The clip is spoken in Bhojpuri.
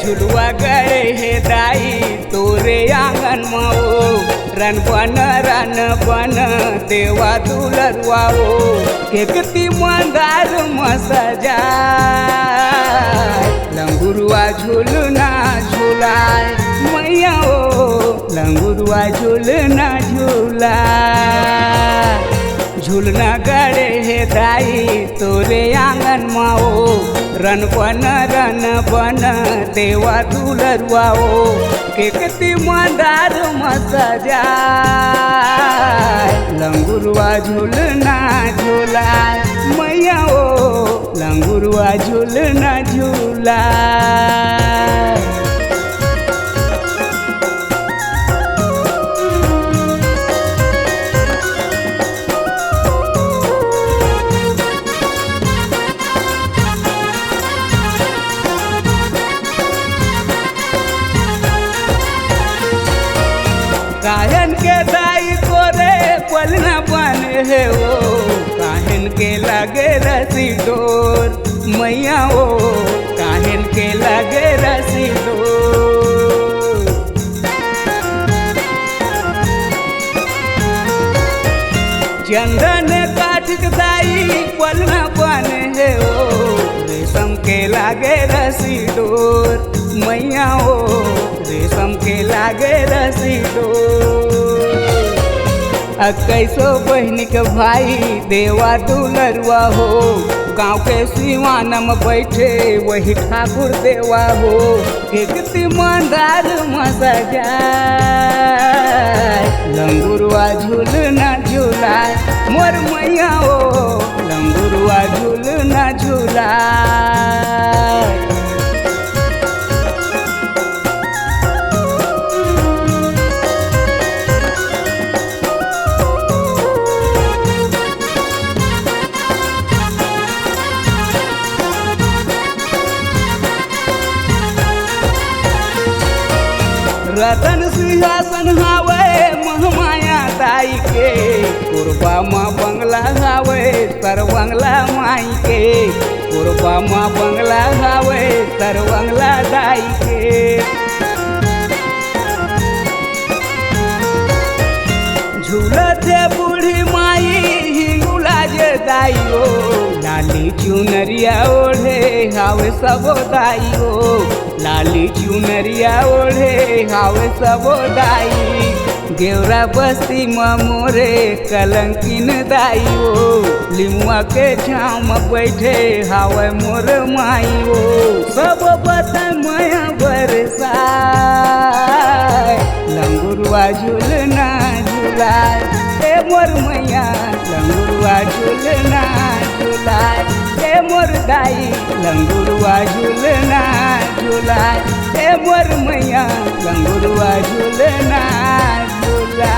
झुलवा गए हे दाई तोरे आंगन माओ रन बन देवा दुलरवाओ केकती मंदार मसजा लंगुरुआ झूलना झूलाए मैया ओ लंगुरुआ झूलना झूला झूलना गड़े हे दाई तोरे आंगन माओ रन बन देवा दुलरवाओ केकती मंदार मसजा लंगुरुआ झूलना झूला मैया ओ लंगुरुआ झूलना झूला काहन के दाई कोरे पलना बन है ओ काहन के लगे रसी डोर मैया ओ काहन के लगे रसी डोर चंदन काठ के दाई पलना बन है ओ रेशम के लागे रसी डोर मैया ओ रेशम के लागे रसी डोर कैसो बहन के भाई देवा दुलरवा हो गाँव के सिवानम बैठे वही ठाकुर देवा हो केकती मंदार मसजा लंगुरुआ झूलना झूला मोर मैया ओ लंगुरुआ झूलना झूला रतन सिंहासन हावे महमाया दाई के कुरबा माँ बंगला हावे तर बंगला माई के कुरबा माँ बंगला हावे तर बंगला दाई के झूलत है बूढ़ी माई हिंगुला जे दाई हो लाली चुनरिया ओढ़े हावे सबो दाई हो लाली चुनरिया ओढ़े हावे सबो दाई गेवरा बस्ती में मोरे कलंकिन दाई हो लिमुआ के छाँव में बैठे हावे मोर माई हो सब बता माया बरसा लंगुरुआ झूलना झूला ए मोर मैया लंगुरुआ झूलना झूला ए मोर दाई लंगुरुआ झूलना झूला ए मोर मैया लंगुरुआ झूलना झूला।